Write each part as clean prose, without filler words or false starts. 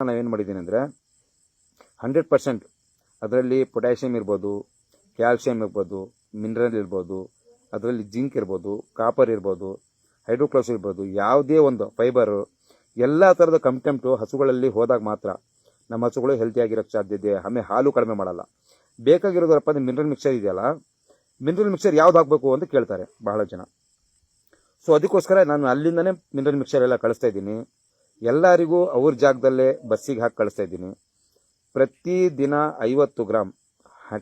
ನಾವೇನು ಮಾಡಿದ್ದೀನಿ ಅಂದರೆ 100% ಅದರಲ್ಲಿ ಪೊಟ್ಯಾಷಿಯಮ್ ಇರ್ಬೋದು, ಕ್ಯಾಲ್ಸಿಯಂ ಇರ್ಬೋದು, ಮಿನರಲ್ ಇರ್ಬೋದು, ಅದರಲ್ಲಿ ಜಿಂಕ್ ಇರ್ಬೋದು, ಕಾಪರ್ ಇರ್ಬೋದು, ಹೈಡ್ರೋಕ್ಲೋಸ್ ಇರ್ಬೋದು, ಯಾವುದೇ ಒಂದು ಫೈಬರು ಎಲ್ಲ ಥರದ ಕಂಟೆಂಟು ಹಸುಗಳಲ್ಲಿ ಹೋದಾಗ ಮಾತ್ರ ನಮ್ಮ ಹಸುಗಳು ಹೆಲ್ತಿಯಾಗಿರೋಕ್ಕೆ ಸಾಧ್ಯತೆ. ಆಮೇಲೆ ಹಾಲು ಕಡಿಮೆ ಮಾಡಲ್ಲ. ಬೇಕಾಗಿರೋದಪ್ಪ ಅದು ಮಿನರಲ್ ಮಿಕ್ಸರ್ ಇದೆಯಲ್ಲ, ಮಿನರಲ್ ಮಿಕ್ಸರ್ ಯಾವ್ದು ಹಾಕಬೇಕು ಅಂತ ಕೇಳ್ತಾರೆ ಬಹಳ ಜನ. ಸೊ ಅದಕ್ಕೋಸ್ಕರ ನಾನು ಅಲ್ಲಿಂದನೇ ಮಿನರಲ್ ಮಿಕ್ಸರ್ ಎಲ್ಲ ಕಳಿಸ್ತಾ ಇದ್ದೀನಿ. ಎಲ್ಲರಿಗೂ ಅವ್ರ ಜಾಗದಲ್ಲೇ ಬಸ್ಸಿಗೆ ಹಾಕಿ ಕಳಿಸ್ತಾ ಇದ್ದೀನಿ. ಪ್ರತಿ ದಿನ 50 ಗ್ರಾಮ್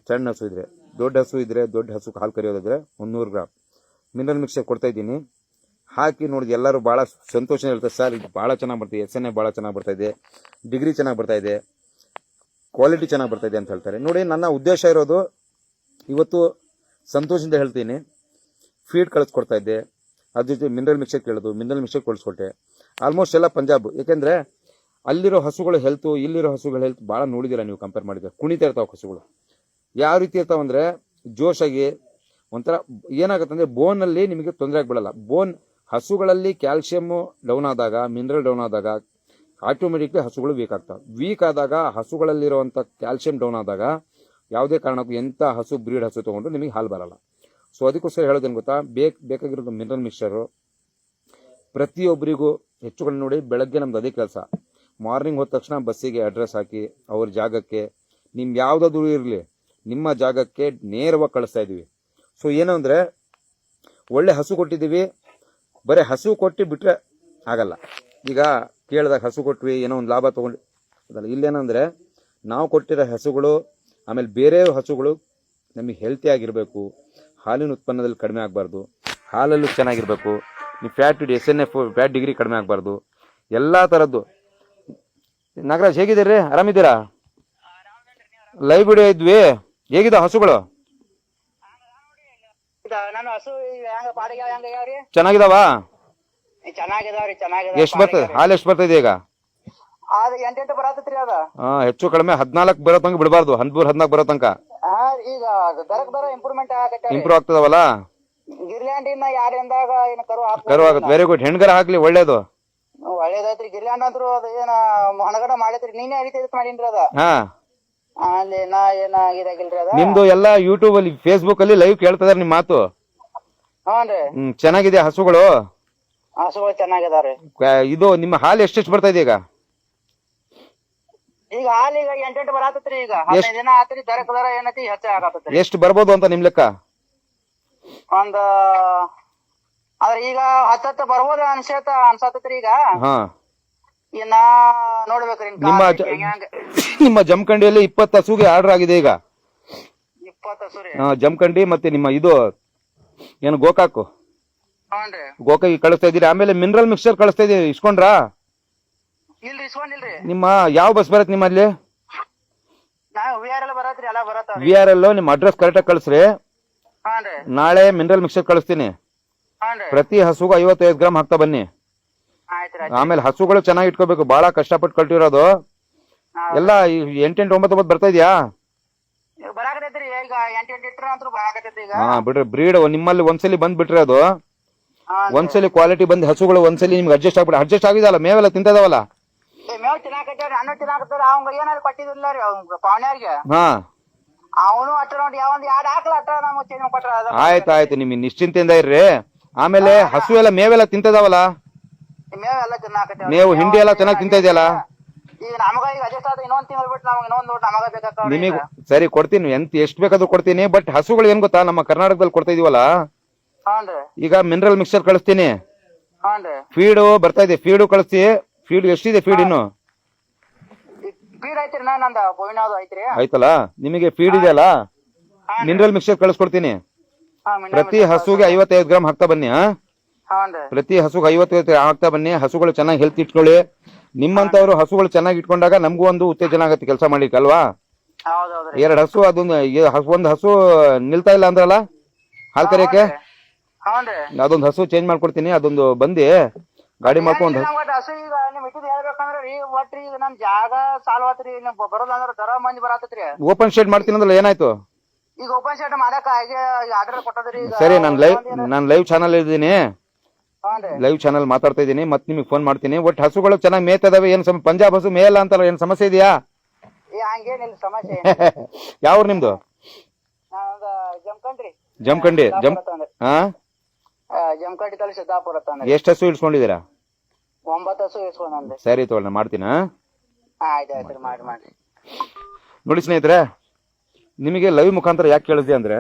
ಸಣ್ಣ ಹಸು ಇದ್ರೆ, ದೊಡ್ಡ ಹಸು ಇದ್ರೆ, ದೊಡ್ಡ ಹಸು ಹಾಲು ಕರೆಯೋದಿದ್ರೆ 100 ಗ್ರಾಮ್ ಮಿನರಲ್ ಮಿಕ್ಸರ್ ಕೊಡ್ತಾ ಇದ್ದೀನಿ. ಹಾಕಿ ನೋಡಿದ್ರೆ ಎಲ್ಲರೂ ಭಾಳ ಸಂತೋಷ ಇರ್ತದೆ. ಸರ್ ಇದು ಭಾಳ ಚೆನ್ನಾಗಿ ಬರ್ತಿದೆ, SNA ಭಾಳ ಚೆನ್ನಾಗಿ ಬರ್ತಾ ಇದೆ, ಡಿಗ್ರಿ ಚೆನ್ನಾಗಿ ಬರ್ತಾ ಇದೆ, ಕ್ವಾಲಿಟಿ ಚೆನ್ನಾಗಿ ಬರ್ತಾ ಇದೆ ಅಂತ ಹೇಳ್ತಾರೆ. ನೋಡಿ, ನನ್ನ ಉದ್ದೇಶ ಇರೋದು ಇವತ್ತು ಸಂತೋಷದಿಂದ ಹೇಳ್ತೀನಿ, ಫೀಡ್ ಕಳಿಸ್ಕೊಡ್ತಾ ಇದ್ದೆ, ಅದ್ರ ಜೊತೆ ಮಿನರಲ್ ಮಿಕ್ಸರ್ ಕೇಳೋದು, ಮಿನರಲ್ ಮಿಕ್ಸರ್ ಕಳಿಸ್ಕೊಟ್ಟೆ. ಆಲ್ಮೋಸ್ಟ್ ಎಲ್ಲ ಪಂಜಾಬ್. ಯಾಕೆಂದರೆ ಅಲ್ಲಿರೋ ಹಸುಗಳ ಹೆಲ್ತು ಇಲ್ಲಿರೋ ಹಸುಗಳ ಹೆಲ್ತ್ ಭಾಳ ನೋಡಿದ್ದೀರ ನೀವು, ಕಂಪೇರ್ ಮಾಡಿದ್ರೆ. ಕುಣಿತಾ ಇರ್ತಾವೆ ಹಸುಗಳು. ಯಾವ ರೀತಿ ಇರ್ತಾವಂದರೆ ಜೋಶಾಗಿ ಒಂಥರ ಏನಾಗುತ್ತೆ ಅಂದರೆ ಬೋನಲ್ಲಿ ನಿಮಗೆ ತೊಂದರೆ ಆಗಿಬಿಡಲ್ಲ. ಹಸುಗಳಲ್ಲಿ ಕ್ಯಾಲ್ಸಿಯಮ್ಮು ಡೌನ್ ಆದಾಗ, ಮಿನರಲ್ ಡೌನ್ ಆದಾಗ ಆಟೋಮೆಟಿಕ್ಲಿ ಹಸುಗಳು ವೀಕ್ ಆಗ್ತವೆ. ವೀಕ್ ಆದಾಗ ಹಸುಗಳಲ್ಲಿರುವಂಥ ಕ್ಯಾಲ್ಸಿಯಂ ಡೌನ್ ಆದಾಗ ಯಾವುದೇ ಕಾರಣಕ್ಕೂ ಎಂಥ ಹಸು ಬ್ರೀಡ್ ಹಸು ತೊಗೊಂಡು ನಿಮಗೆ ಹಾಲು ಬರಲ್ಲ. ಸೊ ಅದಕ್ಕೋಸ್ಕರ ಹೇಳೋದೇನು ಗೊತ್ತಾ, ಬೇಕಾಗಿರೋದು ಮಿನರಲ್ ಮಿಕ್ಸರು ಪ್ರತಿಯೊಬ್ಬರಿಗೂ ಹೆಚ್ಚು ಕಡೆ. ನೋಡಿ, ಬೆಳಗ್ಗೆ ನಮ್ದು ಅದೇ ಕೆಲಸ. ಮಾರ್ನಿಂಗ್ ಹೋದ ತಕ್ಷಣ ಬಸ್ಸಿಗೆ ಅಡ್ರೆಸ್ ಹಾಕಿ ಅವ್ರ ಜಾಗಕ್ಕೆ, ನಿಮ್ಗೆ ಯಾವುದಾದ್ರೂ ಇರಲಿ ನಿಮ್ಮ ಜಾಗಕ್ಕೆ ನೇರವಾಗಿ ಕಳಿಸ್ತಾ ಇದ್ದೀವಿ. ಸೊ ಏನು ಅಂದರೆ ಒಳ್ಳೆ ಹಸು ಕೊಟ್ಟಿದ್ದೀವಿ, ಬರೀ ಹಸು ಕೊಟ್ಟು ಬಿಟ್ಟರೆ ಆಗಲ್ಲ. ಈಗ ಕೇಳಿದಾಗ ಹಸು ಕೊಟ್ವಿ ಏನೋ ಒಂದು ಲಾಭ ತೊಗೊಂಡು ಅದಲ್ಲ. ಇಲ್ಲೇನಂದರೆ ನಾವು ಕೊಟ್ಟಿರೋ ಹಸುಗಳು ಆಮೇಲೆ ಬೇರೆ ಹಸುಗಳು ನಮಗೆ ಹೆಲ್ತಿ ಆಗಿರಬೇಕು, ಹಾಲಿನ ಉತ್ಪನ್ನದಲ್ಲಿ ಕಡಿಮೆ ಆಗಬಾರ್ದು, ಹಾಲಲ್ಲೂ ಚೆನ್ನಾಗಿರಬೇಕು, ನೀವು ಫ್ಯಾಟ್ SNA ಫ್ಯಾಟ್ ಡಿಗ್ರಿ ಕಡಿಮೆ ಆಗಬಾರ್ದು, ಎಲ್ಲ ಥರದ್ದು. ನಾಗರಾಜ್ ಹೇಗಿದ್ದೀರಿ? ಆರಾಮಿದ್ದೀರಾ? ಲೈವ್ ವಿಡಿಯೋ ಇದ್ವಿ. ಹೇಗಿದೆ ಹಸುಗಳು? ಚೆನ್ನಾಗಿದಾವ? ಎಷ್ಟು ಬರ್ತದೆ ಹಾಲು? ಎಷ್ಟು ಬರ್ತದೆ ಈಗ? ಹೆಚ್ಚು ಕಡಿಮೆ 14 ಬರೋ ತನಕ ಬಿಡಬಾರ್ದು. 13-14 ಬರೋ ತನಕ ಇಂಪ್ರೂವ್ ಆಗ್ತದವಲ್ಲ. ಕರು ಆಗುತ್ತೆ. Very good. ಹೆಣ್ಗರ ಹಾಕ್ಲಿ, ಒಳ್ಳೇದು. ಒಳ್ಳೇದೈತ್ರಿ. ಗಿರ್ಲ್ಯಾಂಡ್ ಅಂತ್ರು ಅದ ಏನ ಹೊಣಗಡ ಮಾಡೈತ್ರಿ. ನೀನೇ ಮಾಡೀನ್ರಿ ಅದ. ಏನಾಗಿರಾಗಿಲ್ರಿ ಅದ. ನಿಮ್ದು ಎಲ್ಲ ಯೂಟ್ಯೂಬ್ ಅಲ್ಲಿ, ಫೇಸ್ಬುಕ್ ಅಲ್ಲಿ ಲೈವ್ ಕೇಳ್ತದಾರ ನಿಮ್ ಮಾತು. ಚೆನ್ನಾಗಿದೆ ಹಸುಗಳು. ಹಸುಗಳು ಚೆನ್ನಾಗಿದಾವ್ರಿ. ಇದು ನಿಮ್ಮ ಹಾಲು ಎಷ್ಟೆಷ್ಟು ಬರ್ತಾ ಇದೆ ಈಗ? ಈಗ ಹಾಲು ಈಗ 8 ಬರತ್ತತ್ರಿ. ಈಗ 15 ದಿನ ಆತ್ರಿ. ದರ ಏನೈತಿ ಹೆಚ್ಚ ಆಗತ್ತತ್ರಿ. ಎಷ್ಟು ಬರ್ಬೋದು ಅಂತ ನಿಮ್ ಲೆಕ್ಕ? ಒಂದ್ ಆದ್ರೆ ಈಗ 10 ಬರ್ಬೋದು ಅನ್ಸತ್ತತ್ರಿ. ಈಗ ಇನ್ನ ನೋಡ್ಬೇಕ್ರಿ. ನಿಮ್ಮ ಜಮಖಂಡಿಯಲ್ಲಿ 20 ಹಸುಗೆ ಆರ್ಡರ್ ಆಗಿದೆ ಈಗ. 20 ಹಸು ರೀ. ಜಮಖಂಡಿ ಮತ್ತೆ ನಿಮ್ಮ ಇದು ಏನು ಗೋಕಾಕು, ಗೋಕಾಕಿ ಕಳಿಸ್ತಾ ಇದೀರಿ. ಆಮೇಲೆ ಮಿನರಲ್ ಮಿಕ್ಸರ್ ಕಳಿಸ್ತಾ ಇದೀರಿ. ಇಸ್ಕೊಂಡ್ರಾ? ಇಲ್ರಿ, ಇಸ್ಕೊಂಡಿಲ್ರಿ. ನಿಮ್ಮ ಯಾವ ಬಸ್ ಬರತ್ ನಿಮ್ಮಲ್ಲಿ? VRL ಬರತ್ರಿ. ಎಲ್ಲ ಬರತ್ತ. VRL ನಿಮ್ಮ ಅಡ್ರೆಸ್ ಕರೆಕ್ಟಾಗಿ ಕಳಿಸ್ರಿ. ನಾಳೆ ಮಿನರಲ್ ಮಿಕ್ಸರ್ ಕಳಿಸ್ತೀನಿ. ಪ್ರತಿ ಹಸುಗೂ 55 ಗ್ರಾಮ್ ಹಾಕ್ತಾ ಬನ್ನಿ. ಆಮೇಲೆ ಹಸುಗಳು ಚೆನ್ನಾಗಿ ಇಟ್ಕೋಬೇಕು. ಬಹಳ ಕಷ್ಟಪಟ್ಟು ಕಟ್ಟಿರೋದು ಎಲ್ಲ. 8-9 ಬರ್ತಾ ಇದೆಯಾ? ಬಿಡ್ರಿ. ಬ್ರೀಡ್ ನಿಮ್ಮಲ್ಲಿ ಒಂದ್ಸಲಿ ಬಂದ್ ಬಿಟ್ರಿ, ಅದು ಒಂದ್ಸಲಿ ಕ್ವಾಲಿಟಿ ಬಂದ್ ಹಸುಗಳು ಒಂದ್ಸಲಿ ನಿಮ್ಗೆ ಅಡ್ಜಸ್ಟ್ ಆಗ್ಬಿಡ. ಅಡ್ಜಸ್ಟ್ ಆಗಿದಲ್ಲ, ಮೇವೆಲ್ಲ ತಿಂತದವಲ್ಲ. ಆಯ್ತಾಯ್ತು, ನಿಮ್ಗೆ ನಿಶ್ಚಿಂತೆಯಿಂದ ಇರ್ರಿ. ಆಮೇಲೆ ಹಸು ಎಲ್ಲ ಮೇವೆಲ್ಲ ತಿಂತದವಲ್ಲ, ಮೇವು ಹಿಂಡಿ ಎಲ್ಲ ಚೆನ್ನಾಗಿ ತಿಂತ ಇದೆಯಲ್ಲ. ನಿಮಗೆ ಸರಿ ಕೊಡ್ತೀನಿ, ಎಷ್ಟು ಬೇಕಾದ್ರೂ ಕೊಡ್ತೀನಿ. ಬಟ್ ಹಸುಗಳು ಏನ್ ಗೊತ್ತಾ, ನಮ್ಮ ಕರ್ನಾಟಕದಲ್ಲಿ ಕೊಡ್ತಾ ಇದೀವಲ್ಲ, ಈಗ ಮಿನರಲ್ ಮಿಕ್ಸರ್ ಕಳಿಸ್ತೀನಿ. ಫೀಡು ಬರ್ತಾ ಇದೆ, ಫೀಡು ಕಳಿಸ್ತಿ. ಫೀಡ್ ಎಷ್ಟಿದೆ? ಫೀಡ್ ಇನ್ನು ಆಯ್ತಲ್ಲ. ನಿಮಗೆ ಫೀಡ್ ಇದೆಯಲ್ಲ, ಮಿನರಲ್ ಮಿಕ್ಸರ್ ಕಳಿಸ್ಕೊಡ್ತೀನಿ. ಪ್ರತಿ ಹಸುಗೆ 55 ಗ್ರಾಮ್ ಹಾಕ್ತಾ ಬನ್ನಿ. ಪ್ರತಿ ಹಸುಗೆ 55 ಹಾಕ್ತಾ ಬನ್ನಿ. ಹಸುಗಳು ಚೆನ್ನಾಗಿ ಹೆಲ್ತ್ ಇಟ್ಕೊಳ್ಳಿ. ನಿಮ್ಮಂತವ್ರು ಹಸುಗಳು ಚೆನ್ನಾಗಿ ಇಟ್ಕೊಂಡಾಗ ನಮಗೂ ಒಂದು ಉತ್ತೇಜನ ಆಗತ್ತೆ ಕೆಲಸ ಮಾಡ್ಲಿಕ್ಕೆ ಅಲ್ವಾ. 2 ಹಸು, ಒಂದು ಹಸು ನಿಲ್ತಾ ಇಲ್ಲ ಅಂದ್ರಲ್ಲ ಹಾಲ್ ಕರಿಯಕ್ಕೆ, ಅದೊಂದು ಹಸು ಚೇಂಜ್ ಮಾಡ್ಕೊಡ್ತೀನಿ. ಅದೊಂದು ಬಂದಿ ಗಾಡಿ ಮಾಡ್ಕೊಂಡು ಓಪನ್ ಶೆಡ್ ಮಾಡ್ತೀನಿ ಅಂದ್ರಲ್ಲ, ಏನಾಯ್ತು? ಈಗ ಓಪನ್ ಶೆಡ್ ಮಾಡಕ್ ಆರ್ಡರ್ ಕೊಟ್ಟದ್ರಿ. ಸರಿ, ನಾನು ಲೈವ್ ಚಾನಲ್ ಇದ್ದೀನಿ. ಹಾನ್ರಿ ಲೈವ್ ಚಾನಲ್ ಮಾತಾಡ್ತಾ ಇದ್ದೀನಿ, ಮತ್ತೆ ನಿಮಗೆ ಫೋನ್ ಮಾಡ್ತೀನಿ. ಒಟ್ಟು ಹಸುಗಳು ಚೆನ್ನಾಗಿ ಮೇಯ್ತದಾವೆ, ಏನು ಪಂಜಾಬ್ ಹಸು ಮೇಯಲ್ಲ ಅಂತಲ್ಲ, ಏನು ಸಮಸ್ಯೆ ಇದೆಯಾ? ಹಂಗೇನಿಲ್ಲ ಸಮಸ್ಯೆ ಯಾವ್ರು ನಿಮ್ದು? ನಾನೊಂದು ಜಮಖಂಡ್ರಿ ಜಮಖಂಡಿ ಹಾ ಜಮಖಂಡಿ ತಲೆ ಸಿದ್ದಾಪುರ ತಂದ್ರಿ. ಎಷ್ಟು ಹಸು ಇಡ್ಸ್ಕೊಂಡಿದ್ದೀರಾ? 9 ಹಸು ಇಸ್ಕೊಂಡ್ರಿ. ಸರಿ ತಗೊಳ್ಳಿ, ನಾ ಮಾಡ್ತೀನ. ಆಯ್ತು ಮಾಡಿ. ನೋಡಿ ಸ್ನೇಹಿತರೆ, ನಿಮಗೆ ಲೈವ್ ಮುಖಾಂತರ ಯಾಕೆ ಕೇಳಿದೆ ಅಂದ್ರೆ,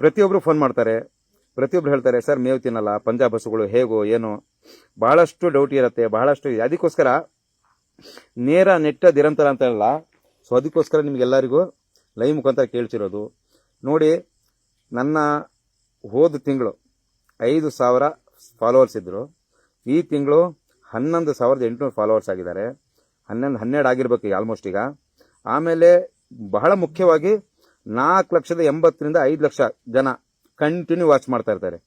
ಪ್ರತಿಯೊಬ್ರು ಫೋನ್ ಮಾಡ್ತಾರೆ, ಪ್ರತಿಯೊಬ್ರು ಹೇಳ್ತಾರೆ ಸರ್ ಮೇವು ತಿನ್ನಲ್ಲ, ಪಂಜಾಬ್ ಹಸುಗಳು ಹೇಗೋ ಏನೋ, ಬಹಳಷ್ಟು ಡೌಟ್ ಇರುತ್ತೆ, ಬಹಳಷ್ಟು. ಅದಕ್ಕೋಸ್ಕರ ನೇರ ನೆಟ್ಟ ನಿರಂತರ ಅಂತ ಹೇಳಲ್ಲ. ಸೊ ಅದಕ್ಕೋಸ್ಕರ ನಿಮ್ಗೆಲ್ಲರಿಗೂ ಲೈವ್ ಮುಖಾಂತರ ಕೇಳ್ತಿರೋದು. ನೋಡಿ, ನನ್ನ ಹೋದ ತಿಂಗಳು 5,000 ಫಾಲೋವರ್ಸ್ ಇದ್ರು. ಈ ತಿಂಗಳು 11,800 ಫಾಲೋವರ್ಸ್ ಆಗಿದ್ದಾರೆ. 12 ಆಗಿರ್ಬೇಕು ಆಲ್ಮೋಸ್ಟ್ ಈಗ. ಆಮೇಲೆ ಬಹಳ ಮುಖ್ಯವಾಗಿ 4,80,000 ರಿಂದ 5,00,000 ಜನ ಕಂಟಿನ್ಯೂ ವಾಚ್ ಮಾಡ್ತಾ ಇರ್ತಾರೆ.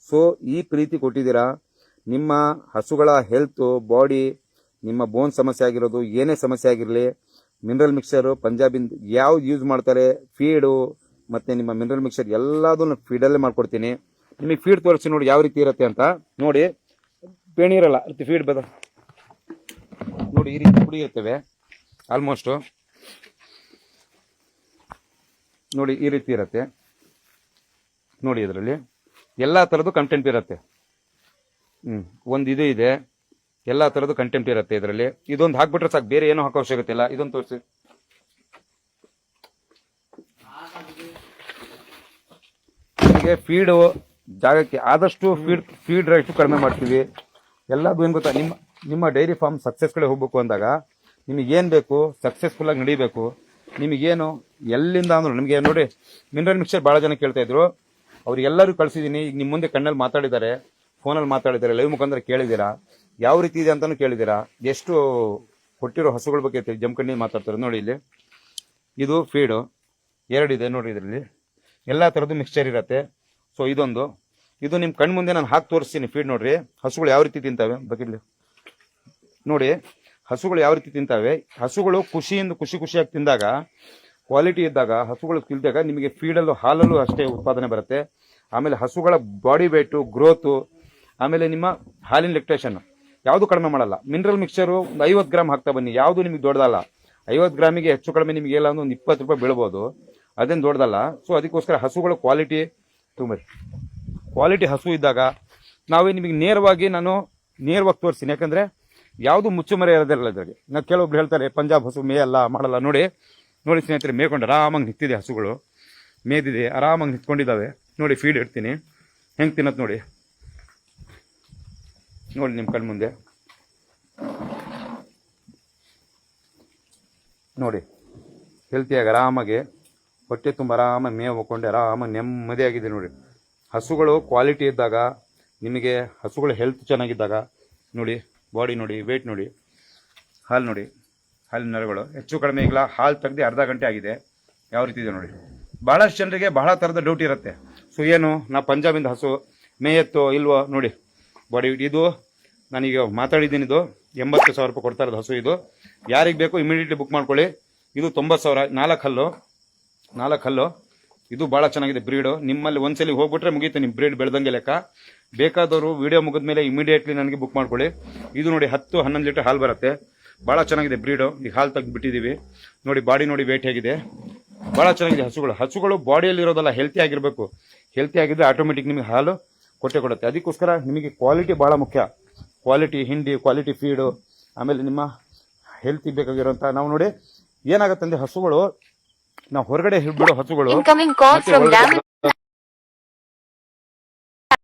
ಸೊ ಈ ಪ್ರೀತಿ ಕೊಟ್ಟಿದ್ದೀರಾ. ನಿಮ್ಮ ಹಸುಗಳ ಹೆಲ್ತ್, ಬಾಡಿ, ನಿಮ್ಮ ಬೋನ್ ಸಮಸ್ಯೆ ಆಗಿರೋದು, ಏನೇ ಸಮಸ್ಯೆ ಆಗಿರಲಿ, ಮಿನರಲ್ ಮಿಕ್ಸರು ಪಂಜಾಬಿಂದ ಯಾವ್ದು ಯೂಸ್ ಮಾಡ್ತಾರೆ, ಫೀಡು ಮತ್ತೆ ನಿಮ್ಮ ಮಿನರಲ್ ಮಿಕ್ಸರ್ ಎಲ್ಲದೂ ಫೀಡಲ್ಲೇ ಮಾಡ್ಕೊಡ್ತೀನಿ. ನಿಮಗೆ ಫೀಡ್ ತೋರಿಸಿ ನೋಡಿ ಯಾವ ರೀತಿ ಇರುತ್ತೆ ಅಂತ. ನೋಡಿ, ಪೇಣಿ ಇರಲ್ಲ, ಫೀಡ್ ಬದ ನೋಡಿ, ಈ ರೀತಿ ಪುಡಿ ಇರ್ತವೆ ಆಲ್ಮೋಸ್ಟ್. ನೋಡಿ ಈ ರೀತಿ ಇರುತ್ತೆ ನೋಡಿ, ಇದರಲ್ಲಿ ಎಲ್ಲಾ ತರದ್ದು ಕಂಟೆಂಟ್ ಇರುತ್ತೆ. ಒಂದು ಇದು ಇದೆ, ಎಲ್ಲಾ ತರದ್ದು ಕಂಟೆಂಟ್ ಇರುತ್ತೆ ಇದರಲ್ಲಿ. ಇದೊಂದು ಹಾಕ್ಬಿಟ್ರೆ ಸಾಕು, ಬೇರೆ ಏನೋ ಹಾಕೋ ಅವಶ್ಯಕತೆ ಇಲ್ಲ. ಇದೊಂದು ತೋರಿಸಿ. ನಿಮಗೆ ಫೀಡು ಜಾಗಕ್ಕೆ ಆದಷ್ಟು ಫೀಡ್ ರೇಟ್ ಕಡಿಮೆ ಮಾಡ್ತೀವಿ. ಎಲ್ಲದು ಏನು ಗೊತ್ತಾ, ನಿಮ್ಮ ಡೈರಿ ಫಾರ್ಮ್ ಸಕ್ಸಸ್ ಕಡೆ ಹೋಗ್ಬೇಕು ಅಂದಾಗ ನಿಮಗೆ ಏನು ಬೇಕು, ಸಕ್ಸಸ್ಫುಲ್ ಆಗಿ ನಡಿಬೇಕು. ನಿಮಗೇನು ಎಲ್ಲಿಂದ ಅಂದ್ರು, ನಿಮಗೆ ನೋಡಿ ಮಿನರಲ್ ಮಿಕ್ಸರ್ ಭಾಳ ಜನ ಕೇಳ್ತಾ ಇದ್ರು, ಅವ್ರಿಗೆಲ್ಲರೂ ಕಳಿಸಿದ್ದೀನಿ. ಈಗ ನಿಮ್ಮ ಮುಂದೆ ಕಣ್ಣಲ್ಲಿ ಮಾತಾಡಿದ್ದಾರೆ, ಫೋನಲ್ಲಿ ಮಾತಾಡಿದ್ದಾರೆ, ಲೈವ್ ಮುಖಾಂತರ ಕೇಳಿದ್ದೀರಾ, ಯಾವ ರೀತಿ ಇದೆ ಅಂತಾನು ಕೇಳಿದ್ದೀರಾ. ಎಷ್ಟು ಕೊಟ್ಟಿರೋ ಹಸುಗಳ ಬಗ್ಗೆ ಜಮಖಂಡಿ ಮಾತಾಡ್ತಾರೆ. ನೋಡಿ, ಇಲ್ಲಿ ಇದು ಫೀಡು 2 ಇದೆ ನೋಡಿ, ಇದರಲ್ಲಿ ಎಲ್ಲ ಥರದ್ದು ಮಿಕ್ಸ್ಚರ್ ಇರುತ್ತೆ. ಸೊ ಇದು ನಿಮ್ಮ ಕಣ್ಣು ಮುಂದೆ ನಾನು ಹಾಕಿ ತೋರಿಸ್ತೀನಿ. ಫೀಡ್ ನೋಡ್ರಿ, ಹಸುಗಳು ಯಾವ ರೀತಿ ತಿಂತಾವೆ. ಬಕೆಟ್ಲಿ ನೋಡಿ, ಹಸುಗಳು ಯಾವ ರೀತಿ ತಿಂತಾವೆ. ಹಸುಗಳು ಖುಷಿಯಾಗಿ ತಿಂದಾಗ, ಕ್ವಾಲಿಟಿ ಇದ್ದಾಗ, ಹಸುಗಳು ತಿಂದಾಗ ನಿಮಗೆ ಫೀಡಲ್ಲೂ ಹಾಲಲ್ಲೂ ಅಷ್ಟೇ ಉತ್ಪಾದನೆ ಬರುತ್ತೆ. ಆಮೇಲೆ ಹಸುಗಳ ಬಾಡಿ ವೇಟು, ಗ್ರೋತು, ಆಮೇಲೆ ನಿಮ್ಮ ಹಾಲಿನ ಲೆಕ್ಟೇಷನ್ ಯಾವುದು ಕಡಿಮೆ ಮಾಡಲ್ಲ. ಮಿನರಲ್ ಮಿಕ್ಸರು 50 ಗ್ರಾಮ್ ಹಾಕ್ತಾ ಬನ್ನಿ, ಯಾವುದು ನಿಮಗೆ ದೊಡ್ಡದಲ್ಲ. 50 ಗ್ರಾಮಿಗೆ ಹೆಚ್ಚು ಕಡಿಮೆ ನಿಮಗೆ ಎಲ್ಲ ಒಂದು 20 ರೂಪಾಯಿ ಬೀಳ್ಬೋದು, ಅದೇನು ದೊಡ್ಡದಲ್ಲ. ಸೊ ಅದಕ್ಕೋಸ್ಕರ ಹಸುಗಳ ಕ್ವಾಲಿಟಿ ಹಸು ಇದ್ದಾಗ ನಾವೇ ನಿಮಗೆ ನೇರವಾಗಿ ತೋರಿಸ್ತೀನಿ. ಯಾಕಂದ್ರೆ ಯಾವುದು ಮುಚ್ಚುಮರೆ ಇರೋದಿಲ್ಲ ಇದ್ರಾಗೆ. ನಾವು ಕೆಲವೊಬ್ರು ಹೇಳ್ತಾರೆ ಪಂಜಾಬ್ ಹಸು ಮೇಯಲ್ಲ, ಮಾಡಲ್ಲ. ನೋಡಿ ಸ್ನೇಹಿತರೆ, ಮೇಯ್ಕೊಂಡು ಆರಾಮಾಗಿ ನಿಂತಿದೆ, ಹಸುಗಳು ಮೇದಿದೆ, ಆರಾಮಾಗಿ ನಿಂತ್ಕೊಂಡಿದ್ದಾವೆ. ನೋಡಿ ಫೀಡ್ ಇಡ್ತೀನಿ, ಹೆಂಗೆ ತಿನ್ನತ್ ನೋಡಿ ನಿಮ್ಮ ಕಣ್ಣು ಮುಂದೆ. ನೋಡಿ ಹೆಲ್ತಿಯಾಗಿ ಆರಾಮಾಗಿ ಹೊಟ್ಟೆ ತುಂಬ ಆರಾಮಾಗಿ ಮೇವು ಹಾಕೊಂಡು ಆರಾಮಾಗಿ ನೆಮ್ಮದಿಯಾಗಿದೆ. ನೋಡಿ, ಹಸುಗಳು ಕ್ವಾಲಿಟಿ ಇದ್ದಾಗ, ನಿಮಗೆ ಹಸುಗಳ ಹೆಲ್ತ್ ಚೆನ್ನಾಗಿದ್ದಾಗ, ನೋಡಿ ಬಾಡಿ ನೋಡಿ, ವೇಟ್ ನೋಡಿ, ಹಾಲು ನೋಡಿ, ಹಾಲಿನ ನರಗಳು ಹೆಚ್ಚು ಕಡಿಮೆ ಇಲ್ಲ. ಹಾಲು ತೆಗೆದು ಅರ್ಧ ಗಂಟೆ ಆಗಿದೆ. ಯಾವ ರೀತಿ ಇದೆ ನೋಡಿ. ಭಾಳಷ್ಟು ಜನರಿಗೆ ಬಹಳ ಥರದ ಡೌಟ್ ಇರುತ್ತೆ. ಸೊ ಏನು, ನಾ ಪಂಜಾಬಿಂದ ಹಸು ಮೇಯತ್ತೋ ಇಲ್ವೋ ನೋಡಿ. ಬಾಡಿ ಇದು ನಾನೀಗ ಮಾತಾಡಿದ್ದೀನಿ. ಇದು 80,000 ರೂಪಾಯಿ ಕೊಡ್ತಾ ಇರೋದು ಹಸು. ಇದು ಯಾರಿಗೆ ಬೇಕು ಇಮಿಡಿಯೇಟ್ಲಿ ಬುಕ್ ಮಾಡ್ಕೊಳ್ಳಿ. ಇದು 90,000, 4 ಹಲ್ಲು. ಇದು ಭಾಳ ಚೆನ್ನಾಗಿದೆ ಬ್ರೀಡು. ನಿಮ್ಮಲ್ಲಿ ಒಂದ್ಸಲಿ ಹೋಗ್ಬಿಟ್ರೆ ಮುಗೀತು, ನಿಮ್ಮ ಬ್ರೀಡ್ ಬೆಳೆದಂಗೆ ಲೆಕ್ಕ. ಬೇಕಾದವರು ವಿಡಿಯೋ ಮುಗಿದ ಮೇಲೆ ಇಮಿಡಿಯೇಟ್ಲಿ ನನಗೆ ಬುಕ್ ಮಾಡ್ಕೊಳ್ಳಿ. ಇದು ನೋಡಿ 10-11 ಲೀಟರ್ ಹಾಲು ಬರುತ್ತೆ. ಭಾಳ ಚೆನ್ನಾಗಿದೆ ಬ್ರೀಡು. ಈಗ ಹಾಲು ತೆಗೆದುಬಿಟ್ಟಿದ್ದೀವಿ ನೋಡಿ. ಬಾಡಿ ನೋಡಿ, ವೇಟ್ ಹೇಗಿದೆ, ಭಾಳ ಚೆನ್ನಾಗಿದೆ. ಹಸುಗಳು ಬಾಡಿಯಲ್ಲಿ ಇರೋದಲ್ಲ, ಹೆಲ್ತಿ ಆಗಿರಬೇಕು. ಹೆಲ್ತಿ ಆಗಿದ್ರೆ ಆಟೋಮೆಟಿಕ್ ನಿಮಗೆ ಹಾಲು ಕೊಡುತ್ತೆ. ಅದಕ್ಕೋಸ್ಕರ ನಿಮಗೆ ಕ್ವಾಲಿಟಿ ಭಾಳ ಮುಖ್ಯ. ಕ್ವಾಲಿಟಿ ಹಿಂಡಿ, ಕ್ವಾಲಿಟಿ ಫೀಡು, ಆಮೇಲೆ ನಿಮ್ಮ ಹೆಲ್ತಿ ಬೇಕಾಗಿರೋಂಥ. ನಾವು ನೋಡಿ ಏನಾಗುತ್ತಂದ್ರೆ, ಹಸುಗಳು ನಾವು ಹೊರಗಡೆ ಬಿಡೋ ಹಸುಗಳು